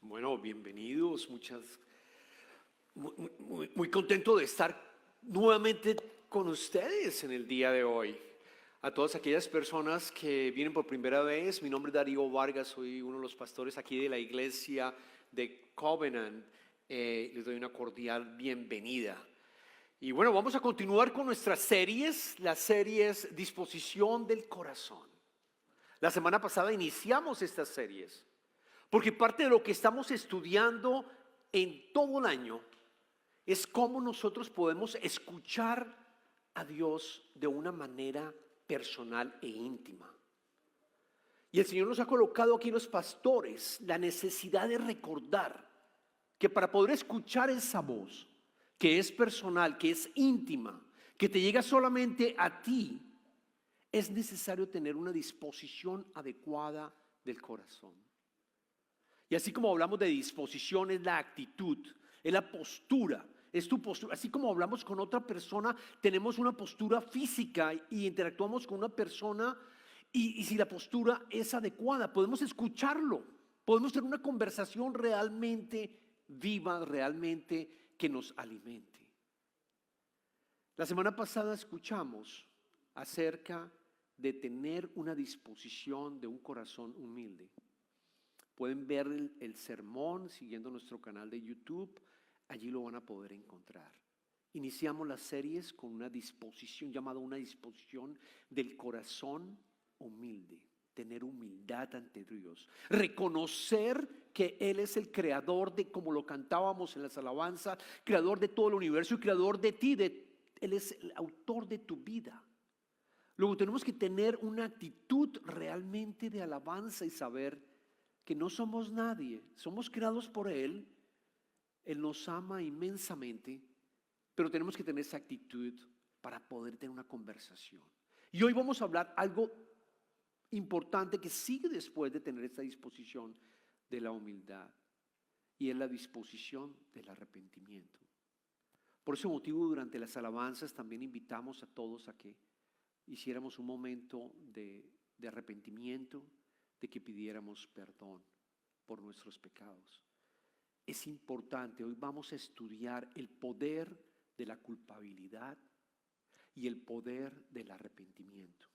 Bueno, bienvenidos, muy contento de estar nuevamente con ustedes en el día de hoy. A todas aquellas personas que vienen por primera vez, mi nombre es Darío Vargas, soy uno de los pastores aquí de la iglesia de Covenant. Les doy una cordial bienvenida. Y bueno, vamos a continuar con nuestras series, las series Disposición del Corazón. La semana pasada iniciamos estas series. Porque parte de lo que estamos estudiando en todo el año es cómo nosotros podemos escuchar a Dios de una manera personal e íntima. Y el Señor nos ha colocado aquí los pastores la necesidad de recordar que para poder escuchar esa voz, que es personal, que es íntima, que te llega solamente a ti, es necesario tener una disposición adecuada del corazón. Y así como hablamos de disposición, es la actitud, es la postura, es tu postura. Así como hablamos con otra persona, tenemos una postura física y interactuamos con una persona y si la postura es adecuada, podemos escucharlo, podemos tener una conversación realmente viva, realmente que nos alimente. La semana pasada escuchamos acerca de tener una disposición de un corazón humilde. Pueden ver el sermón siguiendo nuestro canal de YouTube, allí lo van a poder encontrar. Iniciamos las series con una disposición llamada una disposición del corazón humilde, tener humildad ante Dios, reconocer que Él es el creador de, como lo cantábamos en las alabanzas, creador de todo el universo y creador de ti, Él es el autor de tu vida. Luego tenemos que tener una actitud realmente de alabanza y saber que no somos nadie, somos creados por Él, Él nos ama inmensamente, pero tenemos que tener esa actitud para poder tener una conversación. Y hoy vamos a hablar algo importante que sigue después de tener esta disposición de la humildad, y es la disposición del arrepentimiento. Por ese motivo, durante las alabanzas también invitamos a todos a que hiciéramos un momento de arrepentimiento, de que pidiéramos perdón por nuestros pecados. Es importante, hoy vamos a estudiar el poder de la culpabilidad y el poder del arrepentimiento.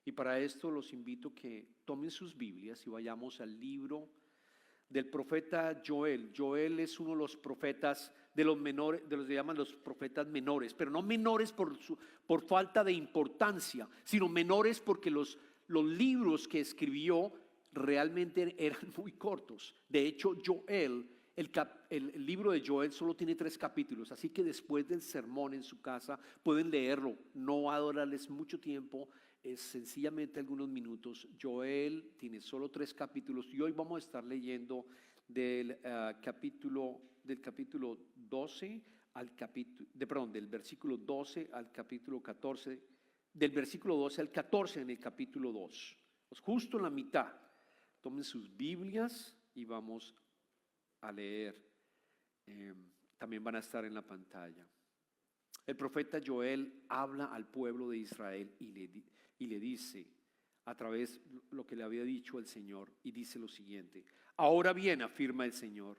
Y para esto los invito a que tomen sus Biblias y vayamos al libro del profeta Joel. Joel es uno de los profetas de los menores, de los que llaman los profetas menores, pero no menores por falta de importancia, sino menores porque los libros que escribió realmente eran muy cortos. De hecho, Joel, el libro de Joel solo tiene 3 capítulos, así que después del sermón en su casa pueden leerlo, no va a durarles mucho tiempo, es sencillamente algunos minutos. Joel tiene solo 3 capítulos y hoy vamos a estar leyendo del capítulo 12 al del versículo 12 al capítulo 14, del versículo 12 al 14 en el capítulo 2, pues justo en la mitad. Tomen sus Biblias y vamos a leer. También van a estar en la pantalla. El profeta Joel habla al pueblo de Israel y le dice, a través de lo que le había dicho el Señor, y dice lo siguiente: ahora bien, afirma el Señor,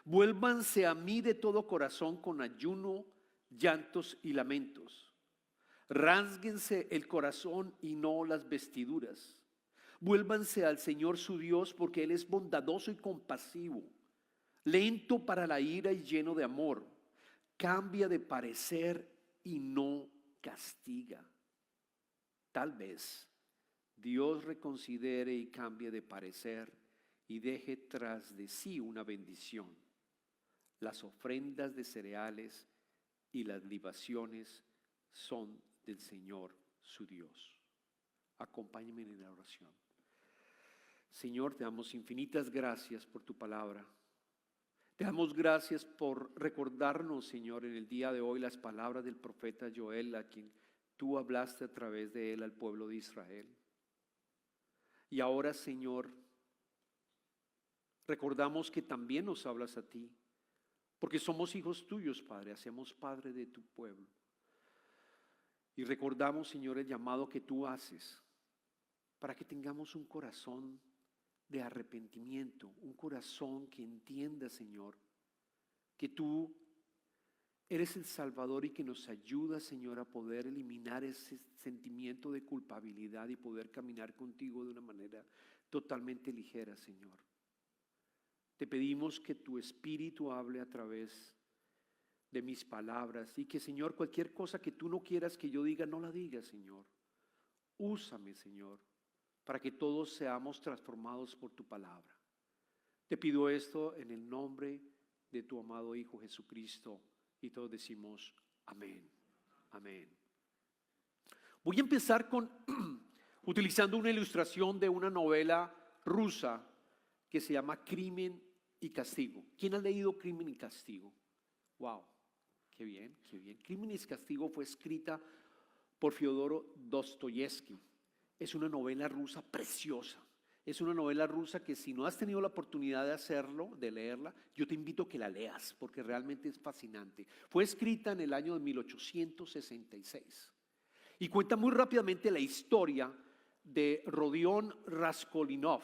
vuélvanse a mí de todo corazón con ayuno, llantos y lamentos. Rásguense el corazón y no las vestiduras. Vuélvanse al Señor su Dios, porque Él es bondadoso y compasivo, lento para la ira y lleno de amor. Cambia de parecer y no castiga. Tal vez Dios reconsidere y cambie de parecer y deje tras de sí una bendición: las ofrendas de cereales y las libaciones son del Señor su Dios. Acompáñenme en la oración. Señor, te damos infinitas gracias por tu palabra. Te damos gracias por recordarnos, Señor, en el día de hoy las palabras del profeta Joel, a quien tú hablaste a través de él al pueblo de Israel. Y ahora, Señor, recordamos que también nos hablas a ti, porque somos hijos tuyos, Padre, hacemos Padre de tu pueblo. Y recordamos, Señor, el llamado que tú haces para que tengamos un corazón de arrepentimiento, un corazón que entienda, Señor, que tú eres el Salvador y que nos ayuda, Señor, a poder eliminar ese sentimiento de culpabilidad y poder caminar contigo de una manera totalmente ligera, Señor. Te pedimos que tu Espíritu hable a través de mis palabras y que, Señor, cualquier cosa que tú no quieras que yo diga, no la diga, Señor. Úsame, Señor, para que todos seamos transformados por tu palabra. Te pido esto en el nombre de tu amado Hijo Jesucristo y todos decimos amén, amén. Voy a empezar con utilizando una ilustración de una novela rusa que se llama Crimen y Castigo. ¿Quién ha leído Crimen y Castigo? Wow, qué bien, qué bien. Crimen y Castigo fue escrita por Fyodor Dostoyevsky. Es una novela rusa preciosa. Es una novela rusa que si no has tenido la oportunidad de hacerlo, de leerla, yo te invito a que la leas porque realmente es fascinante. Fue escrita en el año de 1866 y cuenta muy rápidamente la historia de Rodion Raskolnikov.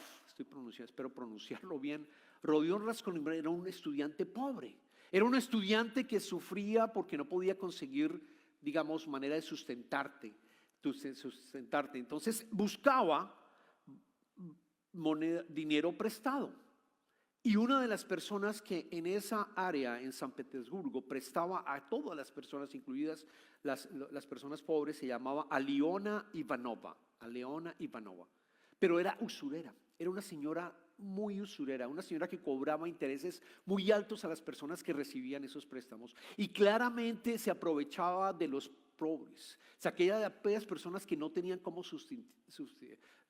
Espero pronunciarlo bien. Rodion Raskolnikov era un estudiante pobre. Era un estudiante que sufría porque no podía conseguir, digamos, manera de sustentarte. Entonces buscaba dinero prestado. Y una de las personas que en esa área, en San Petersburgo, prestaba a todas las personas, incluidas las personas pobres, se llamaba Aliona Ivanova. Pero era usurera, era una señora muy usurera, una señora que cobraba intereses muy altos a las personas que recibían esos préstamos y claramente se aprovechaba de los pobres, o sea, aquellas personas que no tenían cómo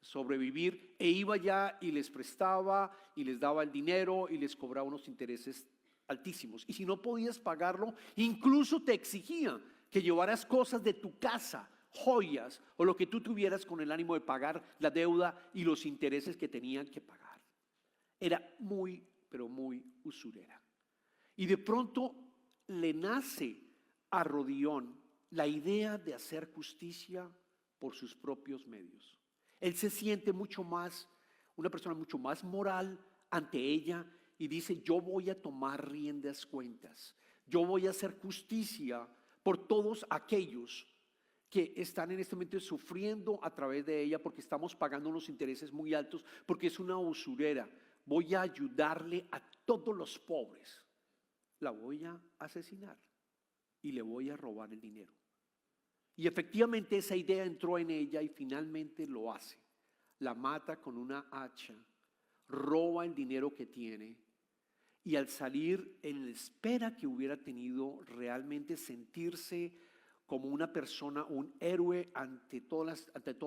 sobrevivir, e iba ya y les prestaba y les daba el dinero y les cobraba unos intereses altísimos, y si no podías pagarlo, incluso te exigía que llevaras cosas de tu casa, joyas o lo que tú tuvieras con el ánimo de pagar la deuda y los intereses que tenían que pagar. Era muy, pero muy usurera. Y de pronto le nace a Rodion la idea de hacer justicia por sus propios medios. Él se siente una persona mucho más moral ante ella y dice: yo voy a tomar riendas cuentas, yo voy a hacer justicia por todos aquellos que están en este momento sufriendo a través de ella porque estamos pagando unos intereses muy altos, porque es una usurera. Voy a ayudarle a todos los pobres. La voy a asesinar y le voy a robar el dinero. Y efectivamente esa idea entró en ella y finalmente lo hace. La mata con una hacha, roba el dinero que tiene y al salir él espera que hubiera tenido realmente sentirse como una persona, un héroe ante toda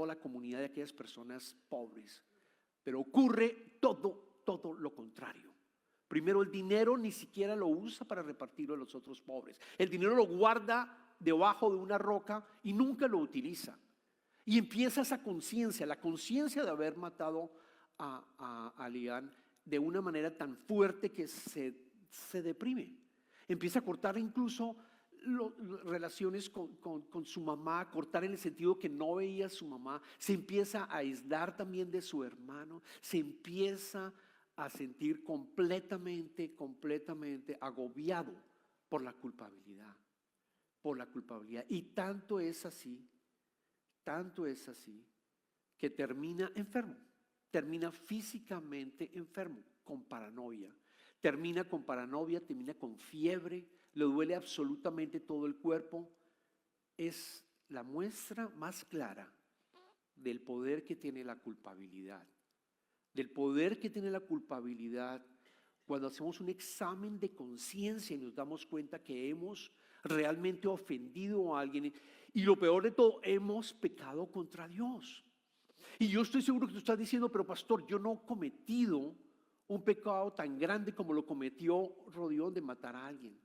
la comunidad de aquellas personas pobres. Pero ocurre todo lo contrario. Primero, el dinero ni siquiera lo usa para repartirlo a los otros pobres. El dinero lo guarda debajo de una roca y nunca lo utiliza. Y empieza esa conciencia, la conciencia de haber matado a Lian de una manera tan fuerte que se deprime. Empieza a cortar incluso relaciones con su mamá, cortar en el sentido que no veía a su mamá, se empieza a aislar también de su hermano, se empieza a sentir completamente agobiado por la culpabilidad, y tanto es así que termina enfermo, termina físicamente enfermo, con paranoia, termina con fiebre, le duele absolutamente todo el cuerpo. Es la muestra más clara del poder que tiene la culpabilidad, cuando hacemos un examen de conciencia y nos damos cuenta que hemos realmente ofendido a alguien y lo peor de todo, hemos pecado contra Dios. Y yo estoy seguro que tú estás diciendo: pero pastor, yo no he cometido un pecado tan grande como lo cometió Rodion de matar a alguien.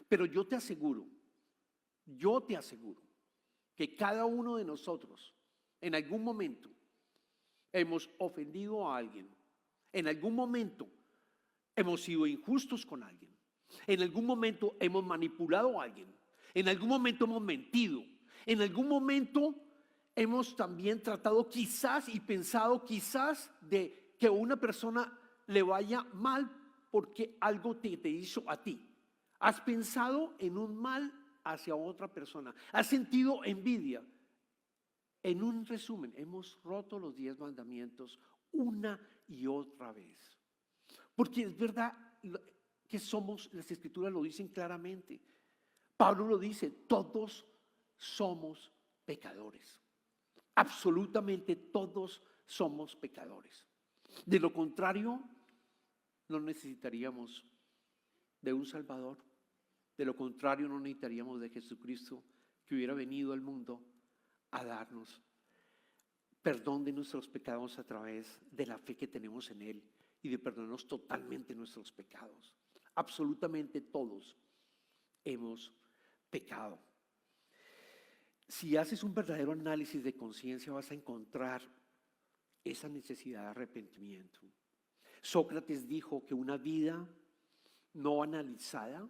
Pero yo te aseguro que cada uno de nosotros en algún momento hemos ofendido a alguien, en algún momento hemos sido injustos con alguien, en algún momento hemos manipulado a alguien, en algún momento hemos mentido, en algún momento hemos también tratado quizás y pensado quizás de que a una persona le vaya mal porque algo te hizo a ti. ¿Has pensado en un mal hacia otra persona? ¿Has sentido envidia? En un resumen, hemos roto los 10 mandamientos una y otra vez. Porque es verdad que somos, las escrituras lo dicen claramente. Pablo lo dice, todos somos pecadores. Absolutamente todos somos pecadores. De lo contrario, no necesitaríamos de un Salvador. De lo contrario, no necesitaríamos de Jesucristo que hubiera venido al mundo a darnos perdón de nuestros pecados a través de la fe que tenemos en Él y de perdonarnos totalmente nuestros pecados. Absolutamente todos hemos pecado. Si haces un verdadero análisis de conciencia, vas a encontrar esa necesidad de arrepentimiento. Sócrates dijo que una vida no analizada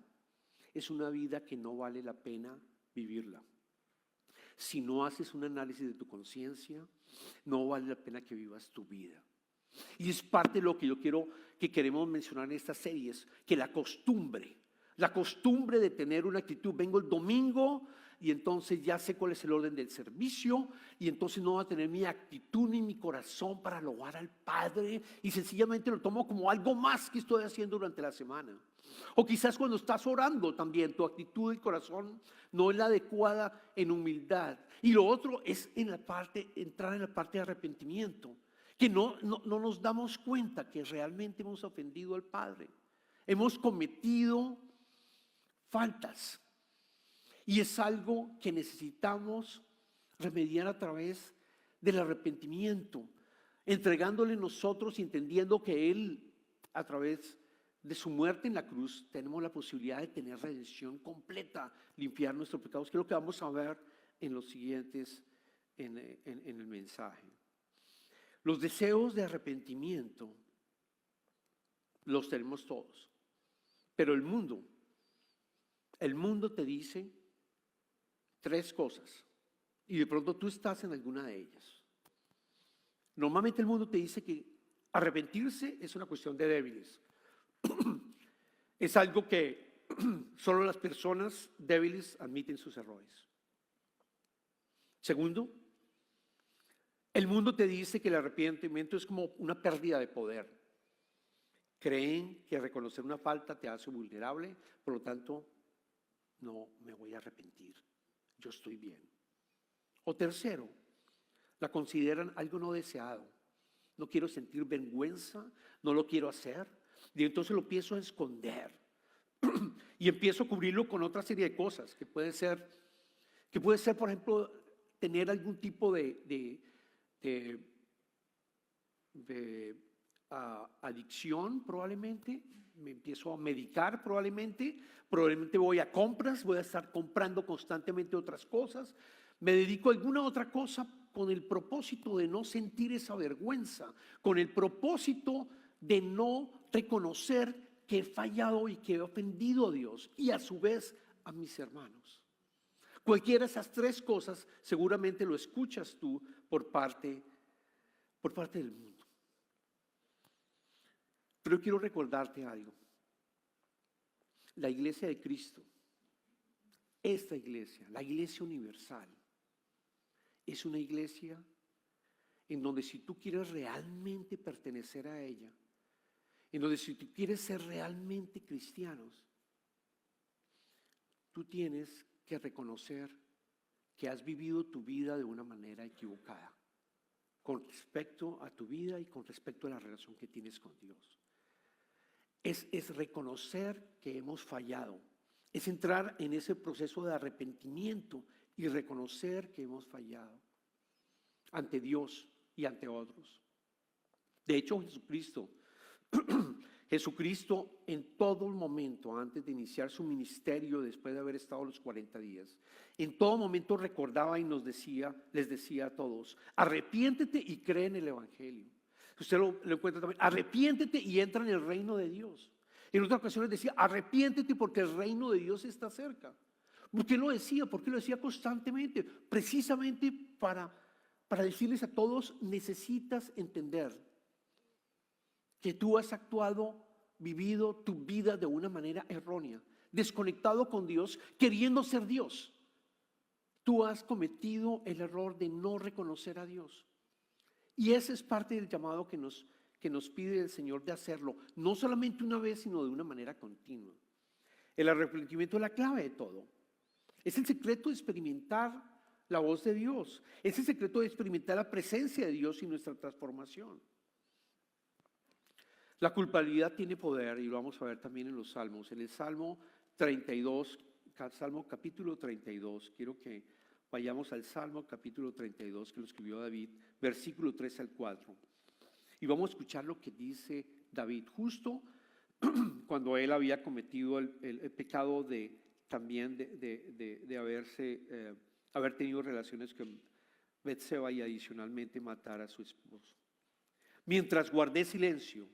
es una vida que no vale la pena vivirla. Si no haces un análisis de tu conciencia, no vale la pena que vivas tu vida. Y es parte de lo que que queremos mencionar en esta serie, es que la costumbre de tener una actitud, vengo el domingo y entonces ya sé cuál es el orden del servicio y entonces no voy a tener mi actitud ni mi corazón para alabar al Padre y sencillamente lo tomo como algo más que estoy haciendo durante la semana. O quizás cuando estás orando también tu actitud del corazón no es la adecuada en humildad. Y lo otro es entrar en la parte de arrepentimiento, que no nos damos cuenta que realmente hemos ofendido al Padre. Hemos cometido faltas. Y es algo que necesitamos remediar a través del arrepentimiento, entregándole nosotros y entendiendo que Él, a través de su muerte en la cruz, tenemos la posibilidad de tener redención completa, limpiar nuestros pecados, que es lo que vamos a ver en los siguientes, en el mensaje. Los deseos de arrepentimiento los tenemos todos, pero el mundo te dice 3 cosas y de pronto tú estás en alguna de ellas. Normalmente el mundo te dice que arrepentirse es una cuestión de débiles. Es algo que solo las personas débiles admiten sus errores. Segundo, el mundo te dice que el arrepentimiento es como una pérdida de poder. Creen que reconocer una falta te hace vulnerable, por lo tanto, no me voy a arrepentir. Yo estoy bien. O tercero, la consideran algo no deseado. No quiero sentir vergüenza, no lo quiero hacer. Y entonces lo empiezo a esconder. Y empiezo a cubrirlo con otra serie de cosas, que puede ser, por ejemplo, tener algún tipo de adicción probablemente. Me empiezo a medicar probablemente voy a compras, voy a estar comprando constantemente otras cosas, me dedico a alguna otra cosa con el propósito de no sentir esa vergüenza, con el propósito de no reconocer que he fallado y que he ofendido a Dios y a su vez a mis hermanos. Cualquiera de esas 3 cosas seguramente lo escuchas tú por parte del mundo. Pero quiero recordarte algo. La iglesia de Cristo, esta iglesia, la iglesia universal, es una iglesia en donde si tú quieres realmente pertenecer a ella, en donde si tú quieres ser realmente cristianos, tú tienes que reconocer que has vivido tu vida de una manera equivocada con respecto a tu vida y con respecto a la relación que tienes con Dios. Es reconocer que hemos fallado, es entrar en ese proceso de arrepentimiento y reconocer que hemos fallado ante Dios y ante otros. De hecho, Jesucristo en todo momento, antes de iniciar su ministerio, después de haber estado los 40 días, en todo momento recordaba y les decía a todos, arrepiéntete y cree en el Evangelio. Usted lo encuentra también, arrepiéntete y entra en el reino de Dios. En otras ocasiones decía, arrepiéntete porque el reino de Dios está cerca. ¿Por qué lo decía? ¿Por qué lo decía constantemente? Precisamente para decirles a todos, necesitas entender que tú has actuado, vivido tu vida de una manera errónea, desconectado con Dios, queriendo ser Dios. Tú has cometido el error de no reconocer a Dios. Y ese es parte del llamado que nos pide el Señor de hacerlo, no solamente una vez, sino de una manera continua. El arrepentimiento es la clave de todo. Es el secreto de experimentar la voz de Dios. Es el secreto de experimentar la presencia de Dios y nuestra transformación. La culpabilidad tiene poder y lo vamos a ver también en los salmos. En el Salmo 32, Salmo capítulo 32, quiero que vayamos al Salmo capítulo 32 que lo escribió David, versículo 3 al 4. Y vamos a escuchar lo que dice David, justo cuando él había cometido el pecado de haber tenido relaciones con Betseba y adicionalmente matar a su esposo. Mientras guardé silencio,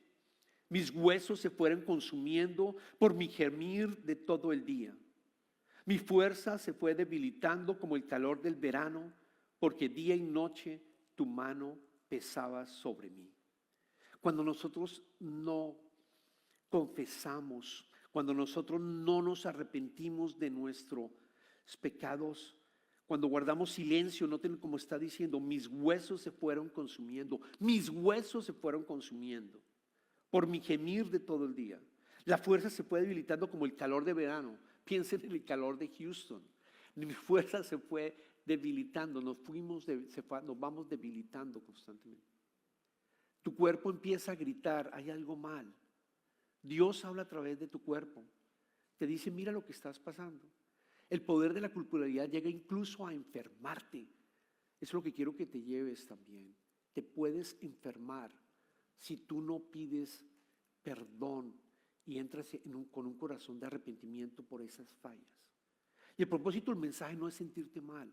mis huesos se fueron consumiendo por mi gemir de todo el día. Mi fuerza se fue debilitando como el calor del verano, porque día y noche tu mano pesaba sobre mí. Cuando nosotros no confesamos, cuando nosotros no nos arrepentimos de nuestros pecados, cuando guardamos silencio, noten como está diciendo, mis huesos se fueron consumiendo, mis huesos se fueron consumiendo por mi gemir de todo el día. La fuerza se fue debilitando como el calor de verano. Piensen en el calor de Houston. Mi fuerza se fue debilitando, nos vamos debilitando constantemente. Tu cuerpo empieza a gritar, hay algo mal. Dios habla a través de tu cuerpo. Te dice, mira lo que estás pasando. El poder de la culpabilidad llega incluso a enfermarte. Eso es lo que quiero que te lleves también. Te puedes enfermar si tú no pides perdón y entras con un corazón de arrepentimiento por esas fallas. Y el propósito del mensaje no es sentirte mal.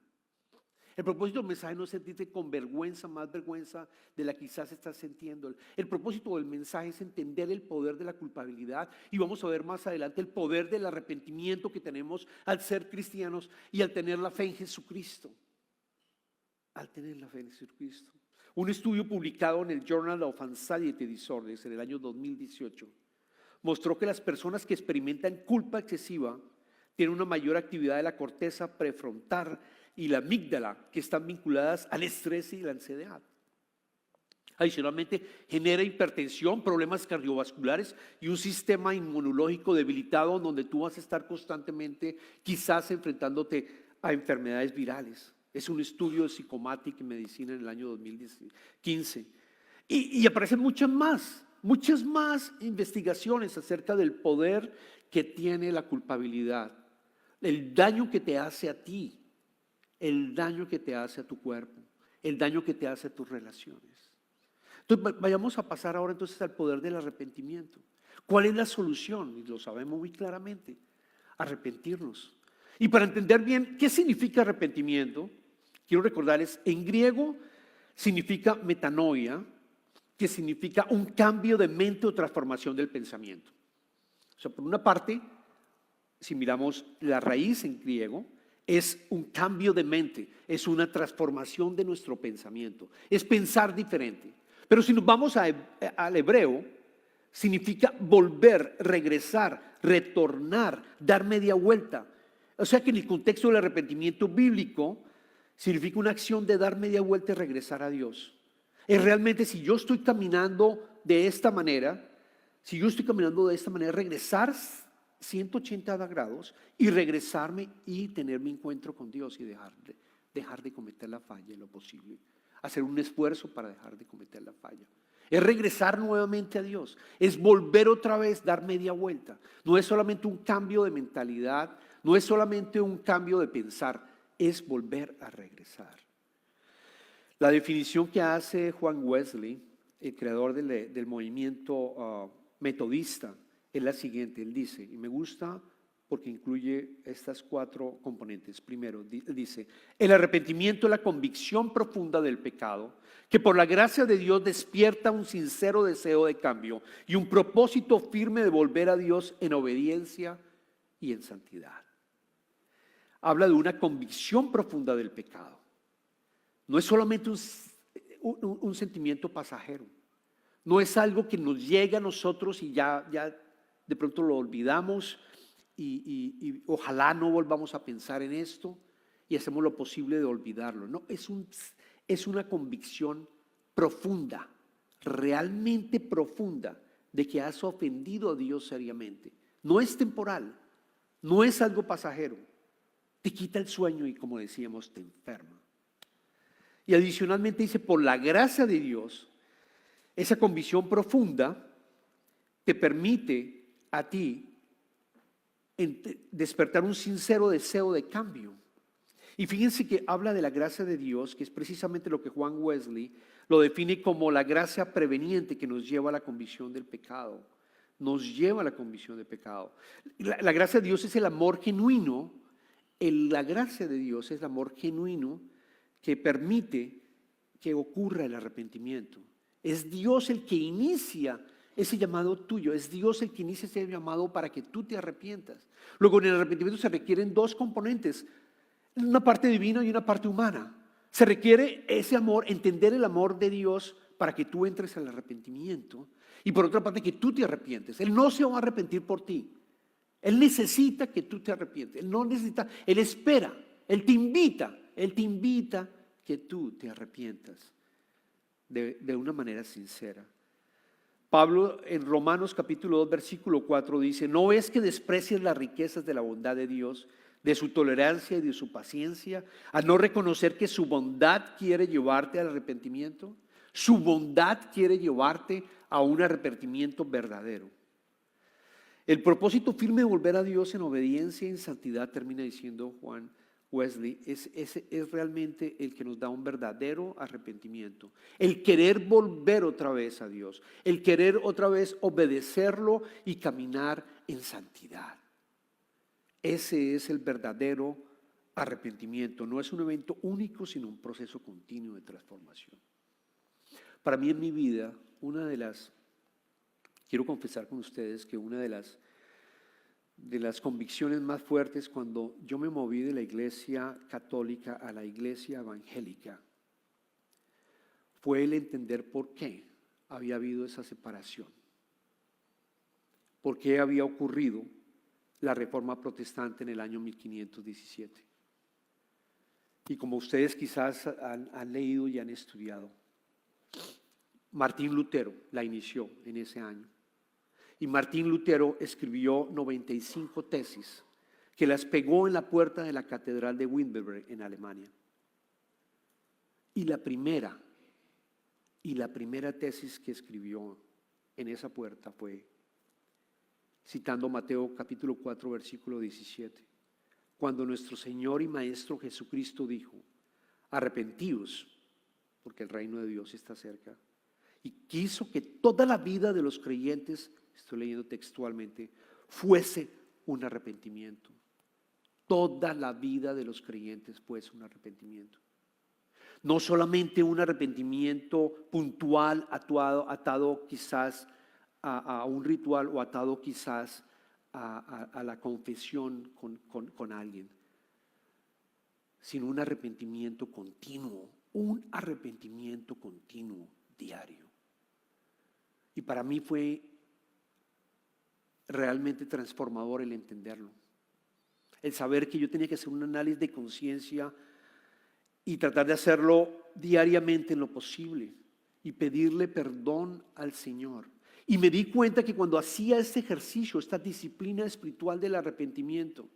El propósito del mensaje no es sentirte con vergüenza, más vergüenza de la que quizás estás sintiendo. El propósito del mensaje es entender el poder de la culpabilidad y vamos a ver más adelante el poder del arrepentimiento que tenemos al ser cristianos y al tener la fe en Jesucristo. Al tener la fe en Jesucristo. Un estudio publicado en el Journal of Anxiety Disorders en el año 2018 mostró que las personas que experimentan culpa excesiva tienen una mayor actividad de la corteza prefrontal y la amígdala, que están vinculadas al estrés y la ansiedad. Adicionalmente, genera hipertensión, problemas cardiovasculares y un sistema inmunológico debilitado donde tú vas a estar constantemente quizás enfrentándote a enfermedades virales. Es un estudio de Psychomatic en medicina en el año 2015. Y aparecen muchas más investigaciones acerca del poder que tiene la culpabilidad, el daño que te hace a ti, el daño que te hace a tu cuerpo, el daño que te hace a tus relaciones. Entonces vayamos a pasar ahora entonces al poder del arrepentimiento. ¿Cuál es la solución? Y lo sabemos muy claramente, arrepentirnos. Y para entender bien qué significa arrepentimiento, quiero recordarles, en griego significa metanoia, que significa un cambio de mente o transformación del pensamiento. O sea, por una parte, si miramos la raíz en griego, es un cambio de mente, es una transformación de nuestro pensamiento, es pensar diferente. Pero si nos vamos al hebreo, significa volver, regresar, retornar, dar media vuelta. O sea que en el contexto del arrepentimiento bíblico, significa una acción de dar media vuelta y regresar a Dios. Es realmente si yo estoy caminando de esta manera, regresar 180 grados y regresarme y tener mi encuentro con Dios y dejar de cometer la falla en lo posible. Hacer un esfuerzo para dejar de cometer la falla. Es regresar nuevamente a Dios. Es volver otra vez, dar media vuelta. No es solamente un cambio de mentalidad, no es solamente un cambio de pensar, es volver a regresar. La definición que hace Juan Wesley, el creador del movimiento metodista, es la siguiente. Él dice, y me gusta porque incluye estas 4 componentes. Primero, dice, el arrepentimiento es la convicción profunda del pecado que por la gracia de Dios despierta un sincero deseo de cambio y un propósito firme de volver a Dios en obediencia y en santidad. Habla de una convicción profunda del pecado. No es solamente un sentimiento pasajero. No es algo que nos llega a nosotros y ya de pronto lo olvidamos y ojalá no volvamos a pensar en esto y hacemos lo posible de olvidarlo. No, es una convicción profunda, realmente profunda, de que has ofendido a Dios seriamente. No es temporal, no es algo pasajero. Te quita el sueño y, como decíamos, te enferma. Y adicionalmente dice, por la gracia de Dios, esa convicción profunda te permite a ti despertar un sincero deseo de cambio. Y fíjense que habla de la gracia de Dios, que es precisamente lo que Juan Wesley lo define como la gracia preveniente que nos lleva a la convicción del pecado. Nos lleva a la convicción del pecado. La gracia de Dios es el amor genuino. La gracia de Dios es el amor genuino que permite que ocurra el arrepentimiento. Es Dios el que inicia ese llamado tuyo. Es Dios el que inicia ese llamado para que tú te arrepientas. Luego, en el arrepentimiento se requieren dos componentes. Una parte divina y una parte humana. Se requiere ese amor, entender el amor de Dios para que tú entres al arrepentimiento. Y por otra parte, que tú te arrepientes. Él no se va a arrepentir por ti. Él necesita que tú te arrepientes. Él no necesita, Él espera, Él te invita que tú te arrepientas de una manera sincera. Pablo en Romanos capítulo 2 versículo 4 dice, ¿no es que desprecies las riquezas de la bondad de Dios, de su tolerancia y de su paciencia, a no reconocer que su bondad quiere llevarte al arrepentimiento? Su bondad quiere llevarte a un arrepentimiento verdadero. El propósito firme de volver a Dios en obediencia y en santidad, termina diciendo Juan Wesley, es realmente el que nos da un verdadero arrepentimiento. El querer volver otra vez a Dios, el querer otra vez obedecerlo y caminar en santidad. Ese es el verdadero arrepentimiento. No es un evento único, sino un proceso continuo de transformación. Para mí en mi vida, quiero confesar con ustedes que una de las convicciones más fuertes cuando yo me moví de la iglesia católica a la iglesia evangélica fue el entender por qué había habido esa separación. ¿Por qué había ocurrido la reforma protestante en el año 1517? Y como ustedes quizás han leído y han estudiado, Martín Lutero la inició en ese año. Y Martín Lutero escribió 95 tesis que las pegó en la puerta de la catedral de Wittenberg en Alemania. Y la primera tesis que escribió en esa puerta fue, citando Mateo capítulo 4 versículo 17, cuando nuestro Señor y Maestro Jesucristo dijo, arrepentíos, porque el reino de Dios está cerca. Y quiso que toda la vida de los creyentes, estoy leyendo textualmente, fuese un arrepentimiento. Toda la vida de los creyentes fuese un arrepentimiento. No solamente un arrepentimiento puntual, atado quizás a un ritual o atado quizás a la confesión con alguien, sino un arrepentimiento continuo diario. Y para mí fue realmente transformador el entenderlo. El saber que yo tenía que hacer un análisis de conciencia y tratar de hacerlo diariamente en lo posible y pedirle perdón al Señor. Y me di cuenta que cuando hacía este ejercicio, esta disciplina espiritual del arrepentimiento,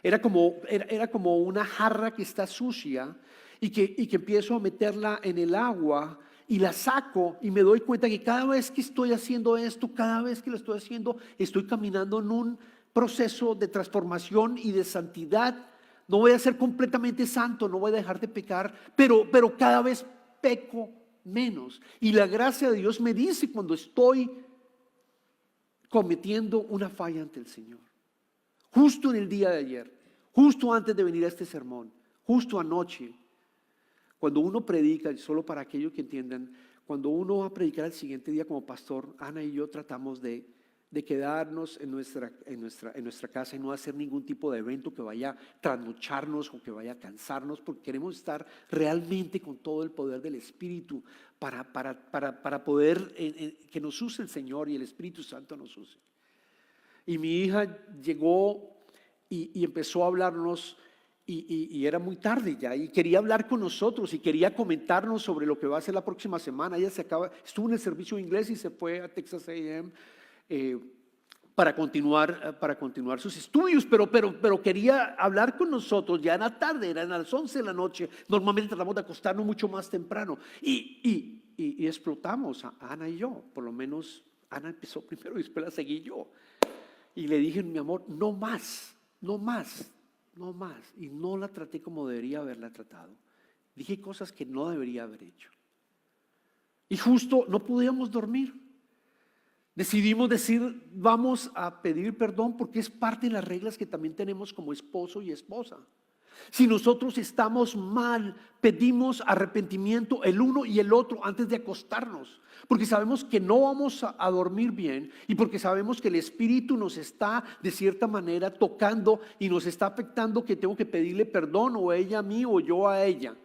era como una jarra que está sucia y que empiezo a meterla en el agua y la saco y me doy cuenta que cada vez que estoy haciendo esto, cada vez que lo estoy haciendo, estoy caminando en un proceso de transformación y de santidad. No voy a ser completamente santo, no voy a dejar de pecar, pero cada vez peco menos. Y la gracia de Dios me dice cuando estoy cometiendo una falla ante el Señor. Justo en el día de ayer, justo antes de venir a este sermón, justo anoche, cuando uno predica, y solo para aquellos que entiendan, cuando uno va a predicar el siguiente día como pastor, Ana y yo tratamos de de quedarnos en nuestra casa y no hacer ningún tipo de evento que vaya a trasnocharnos o que vaya a cansarnos, porque queremos estar realmente con todo el poder del Espíritu para poder que nos use el Señor y el Espíritu Santo nos use. Y mi hija llegó y empezó a hablarnos y era muy tarde ya y quería hablar con nosotros y quería comentarnos sobre lo que va a ser la próxima semana. Ella estuvo en el servicio de inglés y se fue a Texas A&M para continuar sus estudios, pero quería hablar con nosotros. Ya era tarde, eran las 11 de la noche. Normalmente tratamos de acostarnos mucho más temprano y explotamos, Ana y yo. Por lo menos Ana empezó primero y después la seguí yo. Y le dije, mi amor, no más. Y no la traté como debería haberla tratado. Dije cosas que no debería haber hecho. Y justo no podíamos dormir. Decidimos decir, vamos a pedir perdón porque es parte de las reglas que también tenemos como esposo y esposa. Si nosotros estamos mal, pedimos arrepentimiento el uno y el otro antes de acostarnos, porque sabemos que no vamos a dormir bien y porque sabemos que el Espíritu nos está de cierta manera tocando y nos está afectando, que tengo que pedirle perdón o ella a mí o yo a ella.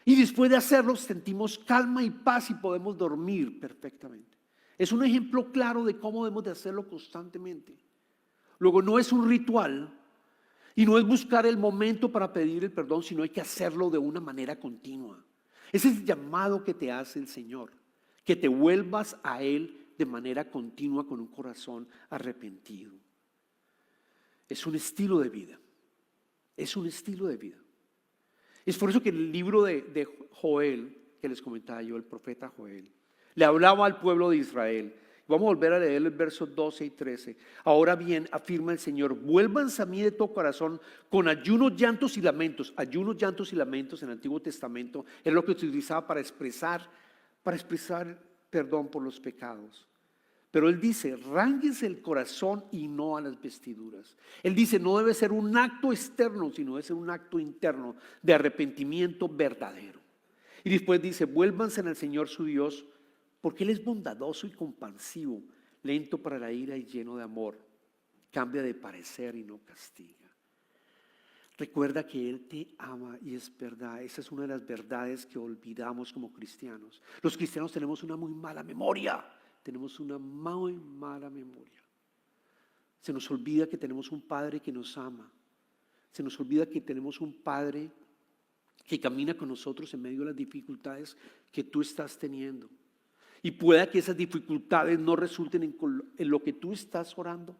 Y después de hacerlo sentimos calma y paz y podemos dormir perfectamente. Es un ejemplo claro de cómo debemos de hacerlo constantemente. Luego no es un ritual. Y no es buscar el momento para pedir el perdón, sino hay que hacerlo de una manera continua. Ese es el llamado que te hace el Señor, que te vuelvas a Él de manera continua con un corazón arrepentido. Es un estilo de vida. Es un estilo de vida. Es por eso que el libro de Joel, que les comentaba yo, el profeta Joel, le hablaba al pueblo de Israel. Vamos a volver a leer el verso 12 y 13. Ahora bien, afirma el Señor, vuélvanse a mí de todo corazón con ayunos, llantos y lamentos. Ayunos, llantos y lamentos en el Antiguo Testamento es lo que se utilizaba para expresar perdón por los pecados. Pero Él dice, ránguense el corazón y no a las vestiduras. Él dice, no debe ser un acto externo, sino debe ser un acto interno de arrepentimiento verdadero. Y después dice, vuélvanse al Señor su Dios, porque Él es bondadoso y compasivo, lento para la ira y lleno de amor. Cambia de parecer y no castiga. Recuerda que Él te ama y es verdad. Esa es una de las verdades que olvidamos como cristianos. Los cristianos tenemos una muy mala memoria. Tenemos una muy mala memoria. Se nos olvida que tenemos un Padre que nos ama. Se nos olvida que tenemos un Padre que camina con nosotros en medio de las dificultades que tú estás teniendo. Y pueda que esas dificultades no resulten en lo que tú estás orando,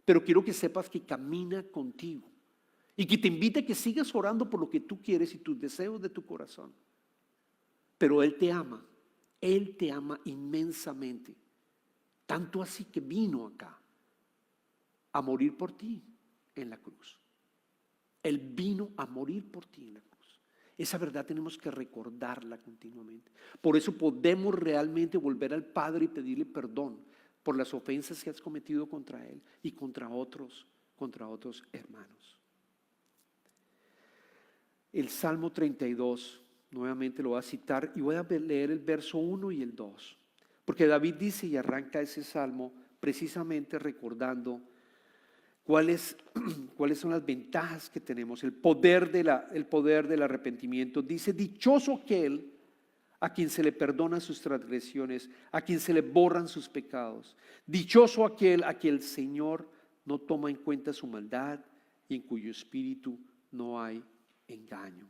pero quiero que sepas que camina contigo y que te invite a que sigas orando por lo que tú quieres y tus deseos de tu corazón. Pero Él te ama inmensamente, tanto así que vino acá a morir por ti en la cruz. Él vino a morir por ti en la cruz. Esa verdad tenemos que recordarla continuamente. Por eso podemos realmente volver al Padre y pedirle perdón por las ofensas que has cometido contra Él y contra otros hermanos. El Salmo 32, nuevamente lo voy a citar y voy a leer el verso 1 y el 2. Porque David dice y arranca ese salmo precisamente recordando ¿cuáles son las ventajas que tenemos? El poder del arrepentimiento. Dice, dichoso aquel a quien se le perdonan sus transgresiones, a quien se le borran sus pecados. Dichoso aquel a quien el Señor no toma en cuenta su maldad y en cuyo espíritu no hay engaño.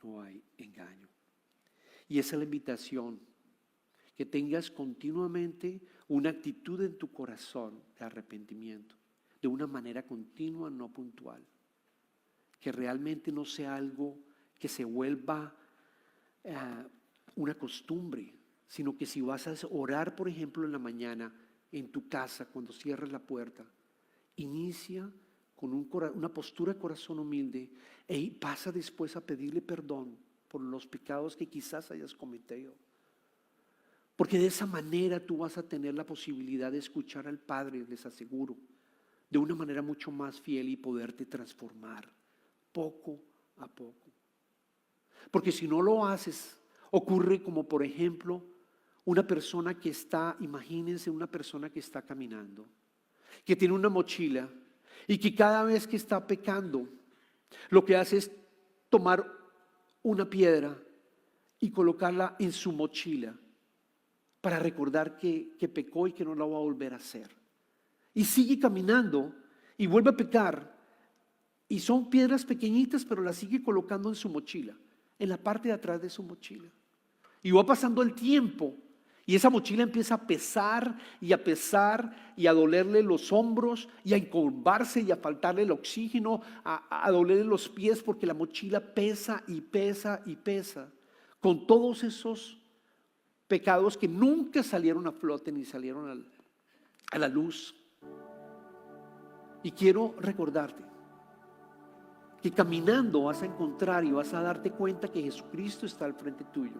No hay engaño. Y esa es la invitación, que tengas continuamente una actitud en tu corazón de arrepentimiento. De una manera continua, no puntual. Que realmente no sea algo que se vuelva una costumbre, sino que si vas a orar, por ejemplo, en la mañana, en tu casa, cuando cierres la puerta, inicia con una postura de corazón humilde y pasa después a pedirle perdón por los pecados que quizás hayas cometido. Porque de esa manera tú vas a tener la posibilidad de escuchar al Padre, les aseguro, de una manera mucho más fiel y poderte transformar poco a poco. Porque si no lo haces, ocurre como por ejemplo una persona que está, imagínense una persona que está caminando, que tiene una mochila y que cada vez que está pecando, lo que hace es tomar una piedra y colocarla en su mochila para recordar que pecó y que no la va a volver a hacer. Y sigue caminando y vuelve a pecar. Y son piedras pequeñitas, pero las sigue colocando en su mochila, en la parte de atrás de su mochila. Y va pasando el tiempo y esa mochila empieza a pesar y a dolerle los hombros y a encorvarse y a faltarle el oxígeno, a dolerle los pies, porque la mochila pesa y pesa y pesa, con todos esos pecados que nunca salieron a flote ni salieron a la luz. Y quiero recordarte que caminando vas a encontrar y vas a darte cuenta que Jesucristo está al frente tuyo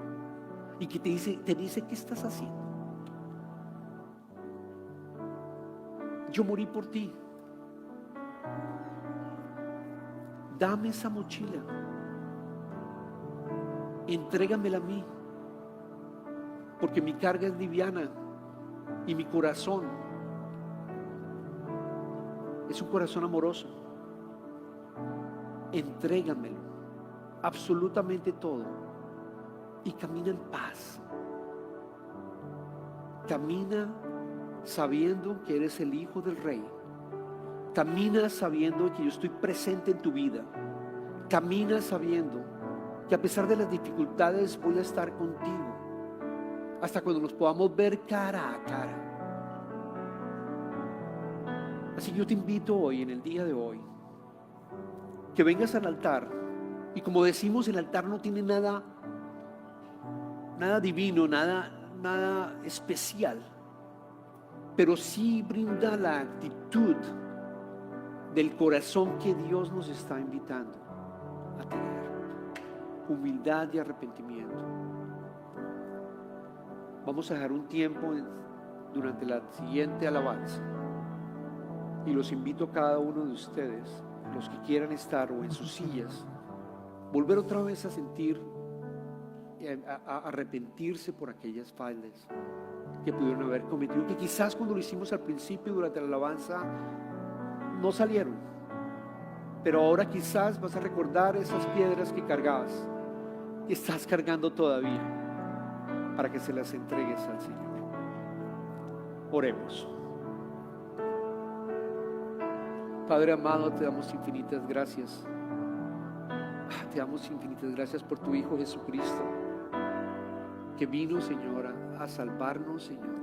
y que te dice ¿qué estás haciendo? Yo morí por ti. Dame esa mochila, entrégamela a mí, porque mi carga es liviana y mi corazón es un corazón amoroso. Entrégamelo, absolutamente todo, y camina en paz. Camina sabiendo que eres el Hijo del Rey. Camina sabiendo que yo estoy presente en tu vida. Camina sabiendo que a pesar de las dificultades voy a estar contigo hasta cuando nos podamos ver cara a cara. Así que yo te invito hoy, en el día de hoy, que vengas al altar. Y como decimos, el altar no tiene nada divino, nada especial, pero sí brinda la actitud del corazón que Dios nos está invitando a tener: humildad y arrepentimiento. Vamos a dejar un tiempo durante la siguiente alabanza, y los invito a cada uno de ustedes, los que quieran estar o en sus sillas, volver otra vez a sentir, a arrepentirse por aquellas faltas que pudieron haber cometido, que quizás cuando lo hicimos al principio durante la alabanza no salieron, pero ahora quizás vas a recordar esas piedras que cargabas, que estás cargando todavía, para que se las entregues al Señor. Oremos. Padre amado, te damos infinitas gracias. Te damos infinitas gracias por tu Hijo Jesucristo, que vino, Señor, a salvarnos, Señor,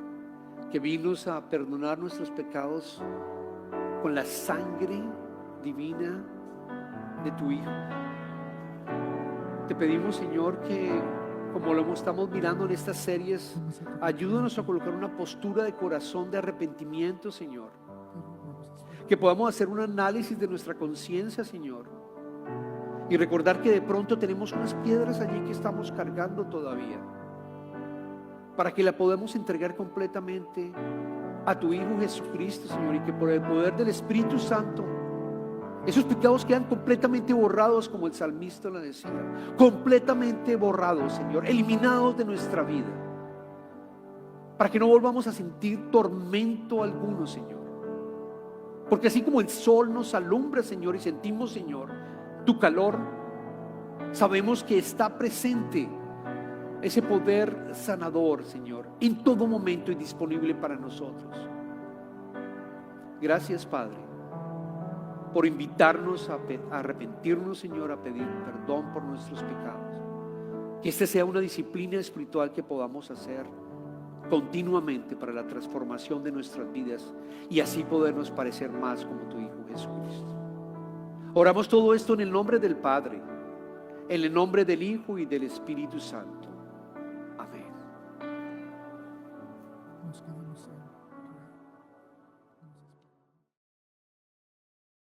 que vino a perdonar nuestros pecados con la sangre divina de tu Hijo. Te pedimos, Señor, que como lo estamos mirando en estas series, ayúdanos a colocar una postura de corazón de arrepentimiento, Señor. Que podamos hacer un análisis de nuestra conciencia, Señor, y recordar que de pronto tenemos unas piedras allí que estamos cargando todavía, para que la podamos entregar completamente a tu Hijo Jesucristo, Señor, y que por el poder del Espíritu Santo esos pecados quedan completamente borrados, como el salmista lo decía, completamente borrados, Señor, eliminados de nuestra vida, para que no volvamos a sentir tormento alguno, Señor. Porque así como el sol nos alumbra, Señor, y sentimos, Señor, tu calor, sabemos que está presente ese poder sanador, Señor, en todo momento y disponible para nosotros. Gracias, Padre, por invitarnos a arrepentirnos, Señor, a pedir perdón por nuestros pecados. Que esta sea una disciplina espiritual que podamos hacer continuamente para la transformación de nuestras vidas y así podernos parecer más como tu Hijo Jesucristo. Oramos todo esto en el nombre del Padre, en el nombre del Hijo y del Espíritu Santo. Amén. Nos quedamos en